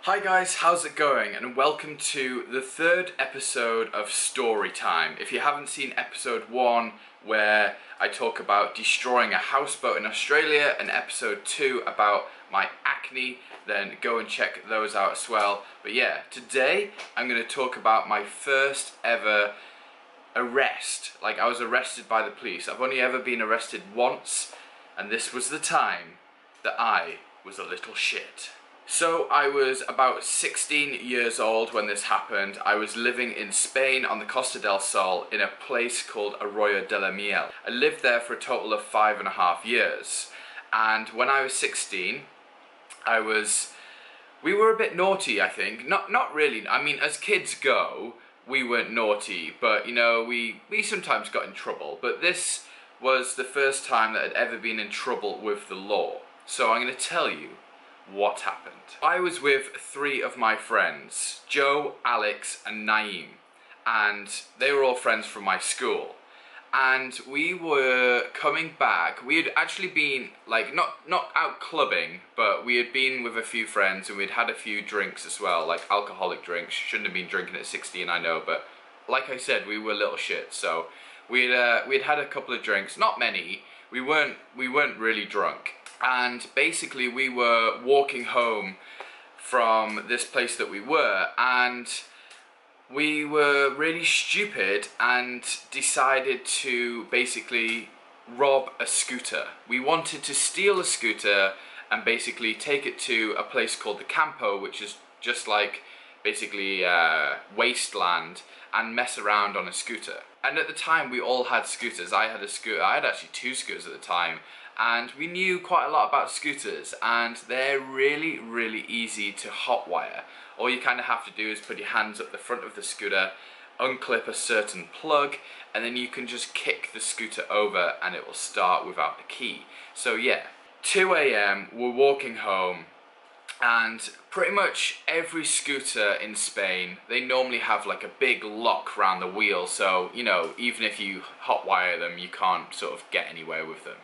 Hi guys, how's it going? And welcome to the third episode of Story Time. If you haven't seen episode 1, where I talk about destroying a houseboat in Australia, and episode 2 about my acne, then go and check those out as well. But yeah, today I'm going to talk about my first ever arrest. Like, I was arrested by the police. I've only ever been arrested once, and this was the time that I was a little shit. So I was about 16 years old when this happened. I was living in Spain on the Costa del Sol in a place called Arroyo de la Miel. I lived there for a total of 5.5 years. And when I was 16, we were a bit naughty, I think. Not really. I mean, as kids go, we weren't naughty, but you know, we sometimes got in trouble. But this was the first time that I'd ever been in trouble with the law. So I'm going to tell you what happened. I was with 3 of my friends, Joe, Alex and Naeem, and they were all friends from my school. And we were coming back. We had actually been, like, not out clubbing, but we had been with a few friends and we'd had a few drinks as well, like alcoholic drinks. Shouldn't have been drinking at 16, I know, but like I said, we were little shit. So we'd had a couple of drinks, not many. We weren't really drunk. And basically we were walking home from this place that we were, and we were really stupid and decided to basically rob a scooter. We wanted to steal a scooter and basically take it to a place called the Campo, which is just like basically wasteland, and mess around on a scooter. And at the time we all had scooters. I had a scooter. I had actually 2 scooters at the time. And we knew quite a lot about scooters, and they're really, really easy to hotwire. All you kind of have to do is put your hands up the front of the scooter, unclip a certain plug, and then you can just kick the scooter over and it will start without the key. So yeah, 2 AM, we're walking home, and pretty much every scooter in Spain, they normally have like a big lock around the wheel, so you know, even if you hotwire them, you can't sort of get anywhere with them.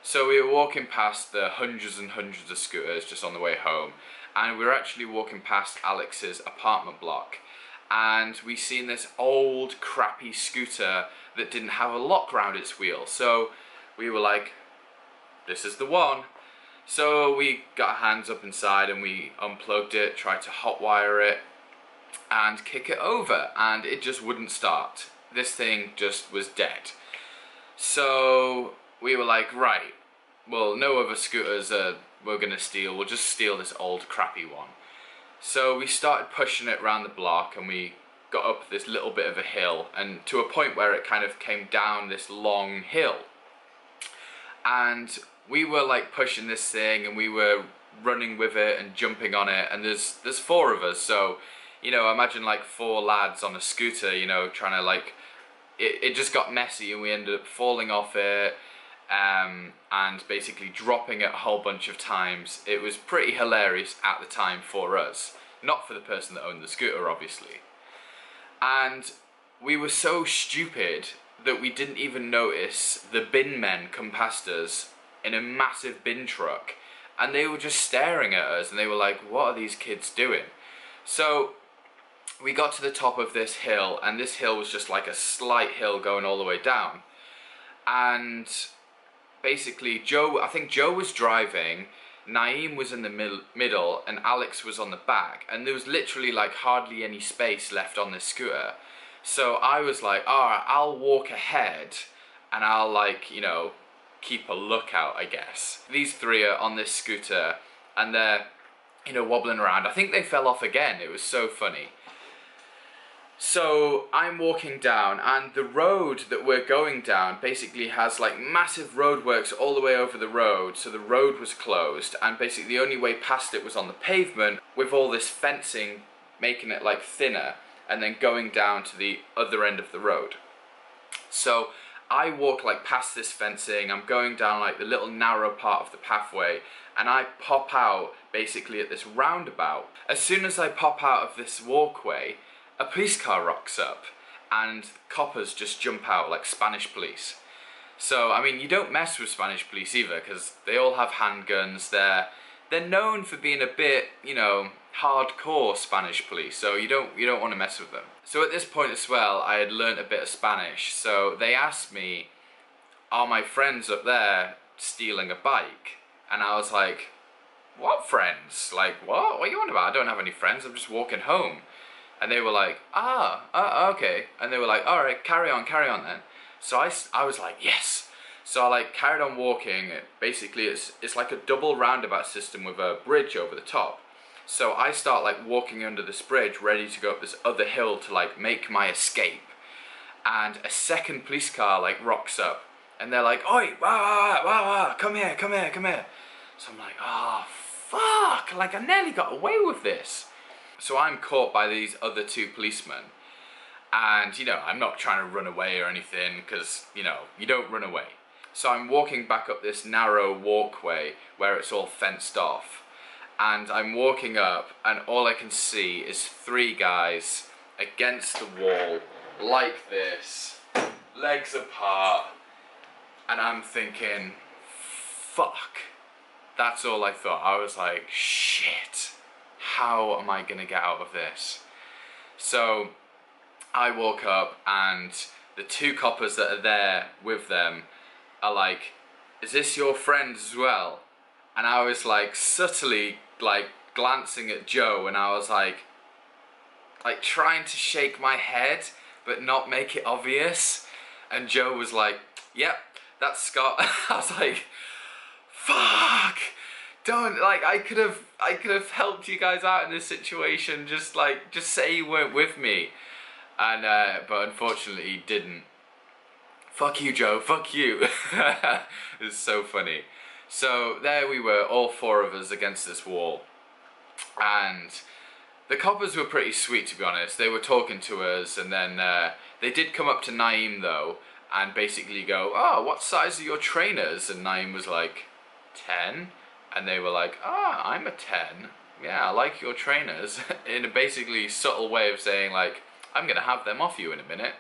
So we were walking past the hundreds and hundreds of scooters just on the way home, and we were actually walking past Alex's apartment block, and we seen this old crappy scooter that didn't have a lock around its wheel. So we were like, this is the one. So we got our hands up inside and we unplugged it, tried to hotwire it and kick it over, and it just wouldn't start. This thing just was dead. So we were like, right, well, no other scooters we're gonna steal, we'll just steal this old crappy one. So we started pushing it around the block, and we got up this little bit of a hill, and to a point where it kind of came down this long hill. And we were like pushing this thing, and we were running with it and jumping on it, and there's 4 of us, so, you know, imagine like 4 lads on a scooter, you know, trying to like, it just got messy, and we ended up falling off it, and basically dropping it a whole bunch of times. It was pretty hilarious at the time for us, not for the person that owned the scooter, obviously. And we were so stupid that we didn't even notice the bin men come past us in a massive bin truck, and they were just staring at us, and they were like, what are these kids doing? So we got to the top of this hill, and this hill was just like a slight hill going all the way down, and basically I think Joe was driving, Naeem was in the middle, and Alex was on the back, and there was literally like hardly any space left on this scooter. So I was like, alright, I'll walk ahead and I'll, like, you know, keep a lookout, I guess. These 3 are on this scooter and they're, you know, wobbling around. I think they fell off again. It was so funny. So I'm walking down, and the road that we're going down basically has like massive roadworks all the way over the road, so the road was closed, and basically the only way past it was on the pavement, with all this fencing making it like thinner and then going down to the other end of the road. So I walk like past this fencing, I'm going down like the little narrow part of the pathway, and I pop out basically at this roundabout. As soon as I pop out of this walkway, a police car rocks up, and coppers just jump out like Spanish police. So, I mean, you don't mess with Spanish police either, because they all have handguns. They're known for being a bit, you know, hardcore Spanish police, so you don't want to mess with them. So at this point as well, I had learnt a bit of Spanish, so they asked me, are my friends up there stealing a bike? And I was like, what friends? Like, what are you on about? I don't have any friends, I'm just walking home. And they were like, okay. And they were like, all right, carry on then. So I was like, yes. So I like carried on walking. Basically, it's like a double roundabout system with a bridge over the top. So I start like walking under this bridge, ready to go up this other hill to like make my escape. And a second police car like rocks up, and they're like, oi, wow, come here. So I'm like, oh, fuck, like I nearly got away with this. So I'm caught by these other two policemen, and you know, I'm not trying to run away or anything, because you know, you don't run away. So I'm walking back up this narrow walkway where it's all fenced off, and I'm walking up, and all I can see is three guys against the wall, like this, legs apart, and I'm thinking, fuck. That's all I thought. I was like, shit. How am I gonna get out of this? So I walk up, and the two coppers that are there with them are like, is this your friend as well? And I was like subtly like glancing at Joe, and I was like trying to shake my head but not make it obvious. And Joe was like, yep, that's Scott. I was like, fuck. Don't, like, I could have helped you guys out in this situation, just say you weren't with me. And but unfortunately he didn't. Fuck you, Joe, fuck you. It's so funny. So there we were, all four of us against this wall. And the coppers were pretty sweet, to be honest. They were talking to us, and then they did come up to Naeem though, and basically go, oh, what size are your trainers? And Naeem was like, 10. And they were like, I'm a 10. Yeah, I like your trainers. In a basically subtle way of saying like, I'm gonna have them off you in a minute.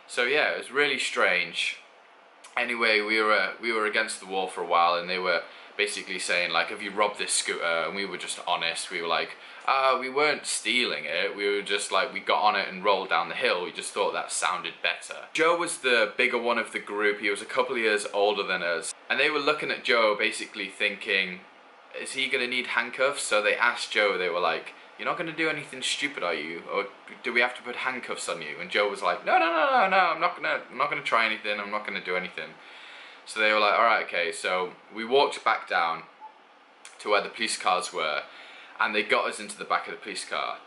So yeah, it was really strange. Anyway, we were against the wall for a while, and they were basically saying like, have you robbed this scooter? And we were just honest. We were like, we weren't stealing it. We were just like, we got on it and rolled down the hill. We just thought that sounded better. Joe was the bigger one of the group. He was a couple of years older than us. And they were looking at Joe basically thinking, is he gonna need handcuffs? So they asked Joe, they were like, you're not gonna do anything stupid, are you? Or do we have to put handcuffs on you? And Joe was like, no, I'm not gonna try anything, I'm not gonna do anything. So they were like, alright, okay. So we walked back down to where the police cars were, and they got us into the back of the police car.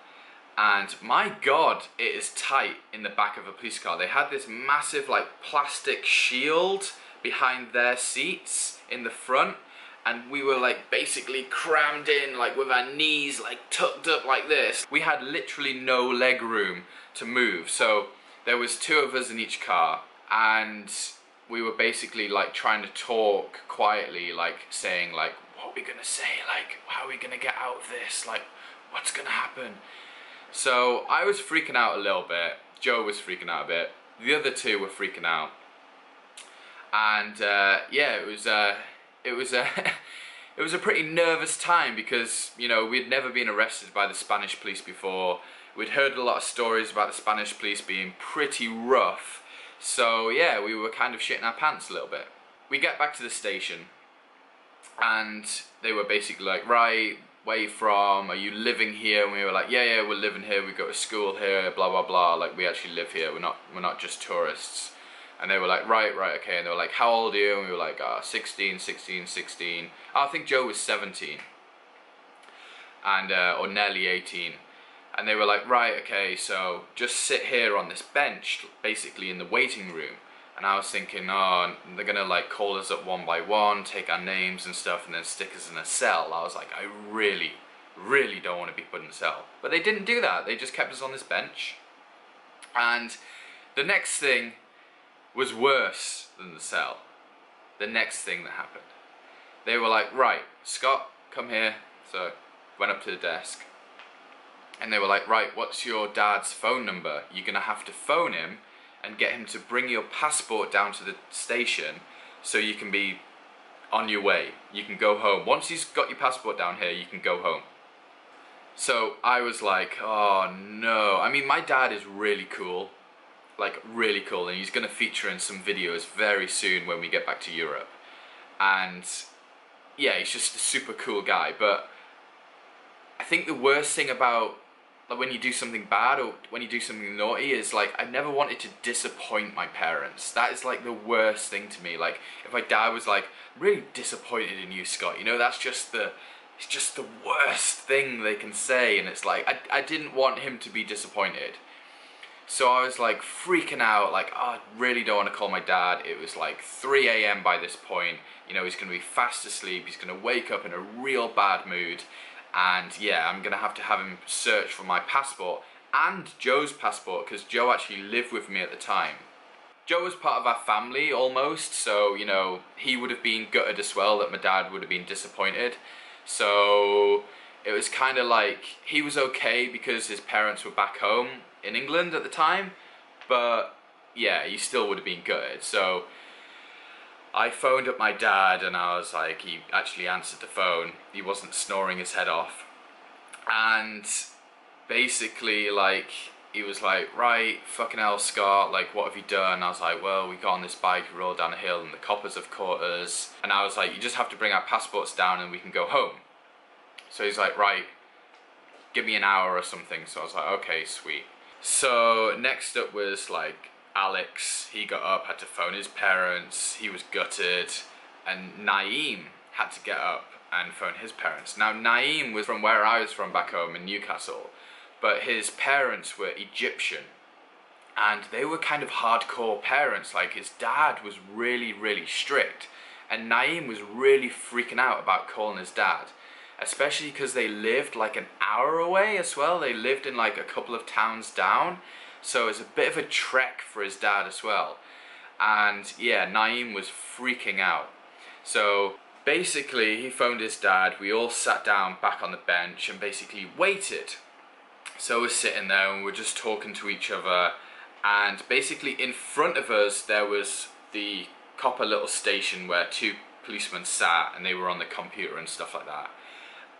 And my God, it is tight in the back of a police car. They had this massive like plastic shield behind their seats in the front, and we were like basically crammed in, like with our knees like tucked up like this. We had literally no leg room to move. So there was two of us in each car, and we were basically like trying to talk quietly, like saying like, what are we gonna say? Like, how are we gonna get out of this? Like, what's gonna happen? So I was freaking out a little bit. Joe was freaking out a bit. The other two were freaking out. And yeah, it was it was a pretty nervous time, because you know, we'd never been arrested by the Spanish police before. We'd heard a lot of stories about the Spanish police being pretty rough. So yeah, we were kind of shitting our pants a little bit. We get back to the station, and they were basically like, right, where you from? Are you living here? And we were like, yeah, we're living here. We go to school here. Blah blah blah. Like, we actually live here. We're not just tourists. And they were like, right, okay. And they were like, how old are you? And we were like, 16. I think Joe was 17, and or nearly 18. And they were like, right, okay, so just sit here on this bench, basically in the waiting room. And I was thinking, oh, they're gonna like call us up one by one, take our names and stuff, and then stick us in a cell. I was like, I really don't want to be put in a cell. But they didn't do that. They just kept us on this bench. And the next thing was worse than the cell. The next thing that happened. They were like, right, Scott, come here. So went up to the desk. And they were like, right, what's your dad's phone number? You're gonna have to phone him and get him to bring your passport down to the station so you can be on your way. You can go home. Once he's got your passport down here, you can go home. So I was like, oh no. I mean, my dad is really cool, like really cool, and he's gonna feature in some videos very soon when we get back to Europe. And yeah, he's just a super cool guy. But I think the worst thing about, like, when you do something bad or when you do something naughty is, like, I never wanted to disappoint my parents. That is like the worst thing to me. Like, if my dad was like, really disappointed in you, Scott, you know, that's just the, it's just the worst thing they can say. And it's like, I didn't want him to be disappointed. So I was like freaking out, like, oh, I really don't want to call my dad. It was like 3 a.m. by this point. You know, he's going to be fast asleep. He's going to wake up in a real bad mood. And yeah, I'm going to have him search for my passport and Joe's passport, because Joe actually lived with me at the time. Joe was part of our family almost, so, you know, he would have been gutted as well that my dad would have been disappointed. So it was kind of like, he was okay because his parents were back home in England at the time, but yeah, he still would have been gutted. So I phoned up my dad, and I was like, he actually answered the phone. He wasn't snoring his head off. And basically, like, he was like, right, fucking hell, Scott, like, what have you done? I was like, well, we got on this bike, we rolled down a hill, and the coppers have caught us. And I was like, you just have to bring our passports down and we can go home. So he's like, right, give me an hour or something. So I was like, okay, sweet. So next up was like Alex. He got up, had to phone his parents. He was gutted. And Naeem had to get up and phone his parents. Now Naeem was from where I was from back home in Newcastle, but his parents were Egyptian. And they were kind of hardcore parents. Like, his dad was really, really strict. And Naeem was really freaking out about calling his dad. Especially because they lived like an hour away as well. They lived in like a couple of towns down. So it's a bit of a trek for his dad as well. And yeah, Naeem was freaking out. So basically he phoned his dad. We all sat down back on the bench and basically waited. So we're sitting there and we're just talking to each other. And basically in front of us there was the copper little station where two policemen sat and they were on the computer and stuff like that.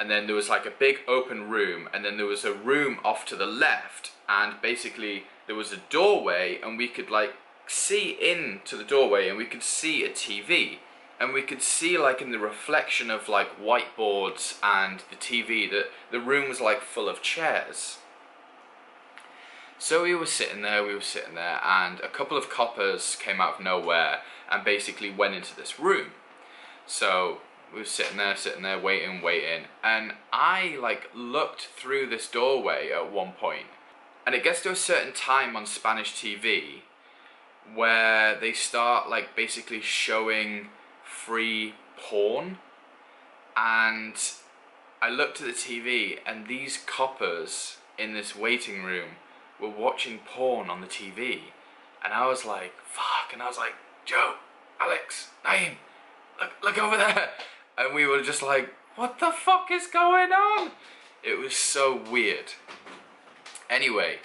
And then there was like a big open room, and then there was a room off to the left, and basically there was a doorway, and we could like see into the doorway, and we could see a TV, and we could see like in the reflection of like whiteboards and the TV that the room was like full of chairs. So we were sitting there, and a couple of coppers came out of nowhere and basically went into this room. So we were sitting there, waiting, and I like looked through this doorway at one point, and it gets to a certain time on Spanish TV where they start like basically showing free porn, and I looked at the TV, and these coppers in this waiting room were watching porn on the TV, and I was like, fuck, and I was like, Joe, Alex, Naeem, look over there. And we were just like, what the fuck is going on? It was so weird. Anyway,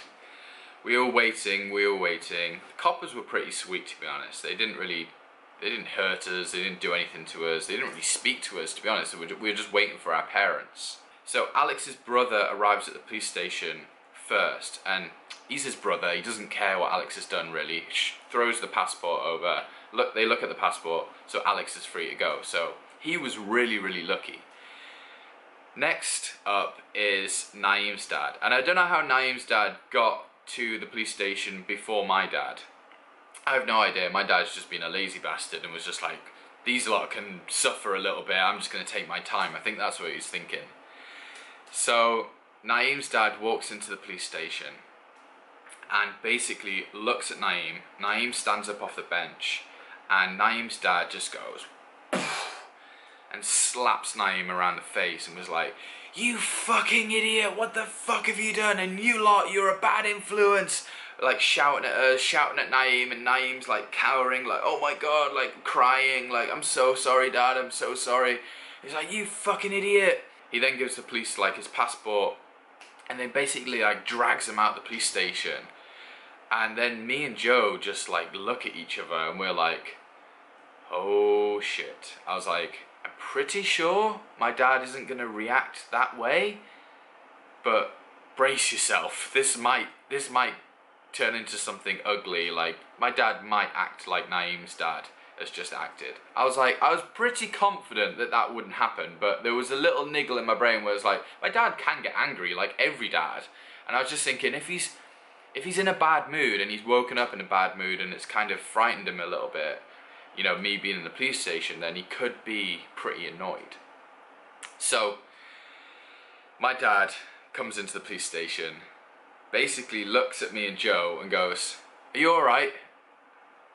we were waiting. The coppers were pretty sweet, to be honest. They didn't hurt us, they didn't do anything to us, they didn't really speak to us, to be honest. We were just waiting for our parents. So Alex's brother arrives at the police station first, and he's his brother, he doesn't care what Alex has done really. Throws the passport over. They look at the passport, so Alex is free to go. So he was really, really lucky. Next up is Naeem's dad. And I don't know how Naeem's dad got to the police station before my dad. I have no idea. My dad's just been a lazy bastard and was just like, these lot can suffer a little bit, I'm just going to take my time. I think that's what he's thinking. So Naeem's dad walks into the police station and basically looks at Naeem. Naeem stands up off the bench, and Naeem's dad just goes and slaps Naeem around the face and was like, you fucking idiot, what the fuck have you done? And you lot, you're a bad influence. Like shouting at us, shouting at Naeem, and Naeem's like cowering, like, oh my god, like crying, like, I'm so sorry dad, I'm so sorry. He's like, you fucking idiot. He then gives the police like his passport, and then basically like drags him out the police station. And then me and Joe just like look at each other and we're like, oh shit. I was like, I'm pretty sure my dad isn't gonna react that way. but brace yourself. This might turn into something ugly. Like, my dad might act like Naeem's dad has just acted. I was pretty confident that that wouldn't happen, but there was a little niggle in my brain where it's like, my dad can get angry, like every dad. And I was just thinking, if he's in a bad mood and he's woken up in a bad mood and it's kind of frightened him a little bit, you know, me being in the police station, then he could be pretty annoyed. So, my dad comes into the police station, basically looks at me and Joe and goes, "Are you alright?"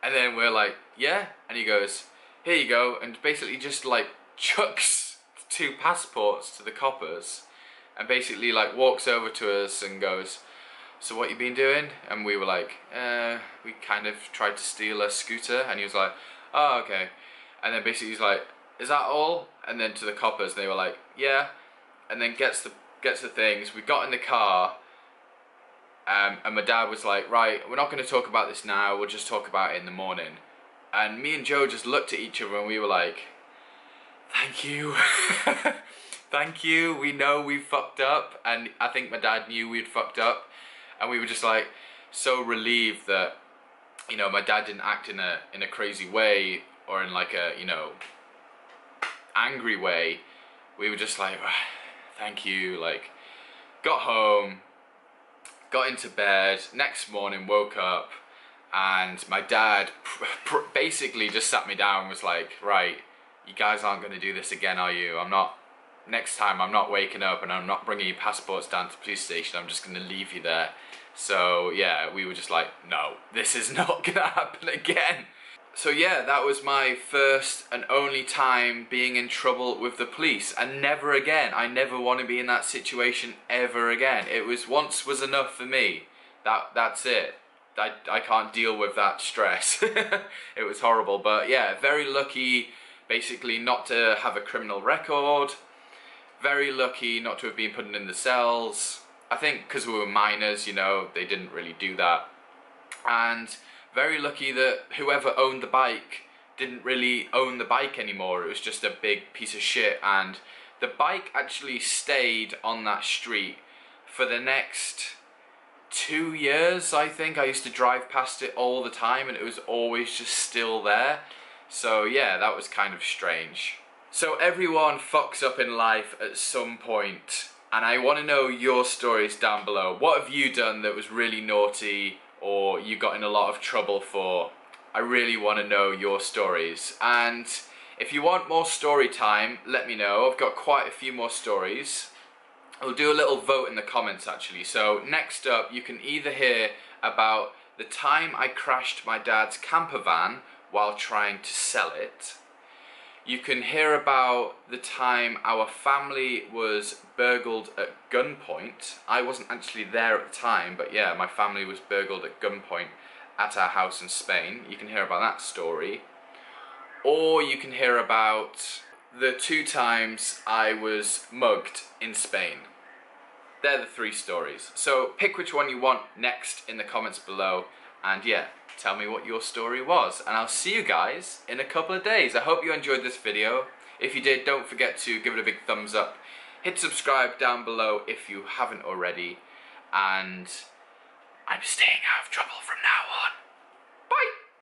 And then we're like, "Yeah." And he goes, "Here you go," and basically just like chucks 2 passports to the coppers and basically like walks over to us and goes, "So what you been doing?" And we were like, we kind of tried to steal a scooter. And he was like, "Oh, okay." And then basically he's like, "Is that all?" And then to the coppers, they were like, "Yeah." And then gets the things. We got in the car, and my dad was like, "Right, we're not going to talk about this now, we'll just talk about it in the morning." And me and Joe just looked at each other and we were like, "Thank you." Thank you, we know we fucked up. And I think my dad knew we'd fucked up, and we were just like so relieved that, you know, my dad didn't act in a crazy way or in like a, you know, angry way. We were just like, thank you. Like, got home, got into bed, next morning woke up, and my dad basically just sat me down and was like, "Right, you guys aren't going to do this again, are you? Next time I'm not waking up and I'm not bringing your passports down to the police station, I'm just going to leave you there." So yeah, we were just like, no, this is not going to happen again. So yeah, that was my first and only time being in trouble with the police, and never again. I never want to be in that situation ever again. It was once was enough for me. That's it. I can't deal with that stress. It was horrible, but yeah, very lucky basically not to have a criminal record. Very lucky not to have been put in the cells. I think because we were minors, you know, they didn't really do that. And very lucky that whoever owned the bike didn't really own the bike anymore. It was just a big piece of shit, and the bike actually stayed on that street for the next 2 years, I think. I used to drive past it all the time and it was always just still there. So yeah, that was kind of strange. So everyone fucks up in life at some point, and I want to know your stories down below. What have you done that was really naughty or you got in a lot of trouble for? I really want to know your stories. And if you want more story time, let me know. I've got quite a few more stories. I'll do a little vote in the comments actually. So next up, you can either hear about the time I crashed my dad's camper van while trying to sell it. You can hear about the time our family was burgled at gunpoint. I wasn't actually there at the time, but yeah, my family was burgled at gunpoint at our house in Spain. You can hear about that story. Or you can hear about the 2 times I was mugged in Spain. They're the 3 stories. So pick which one you want next in the comments below, and yeah, tell me what your story was, and I'll see you guys in a couple of days. I hope you enjoyed this video. If you did, don't forget to give it a big thumbs up. Hit subscribe down below if you haven't already, and I'm staying out of trouble from now on.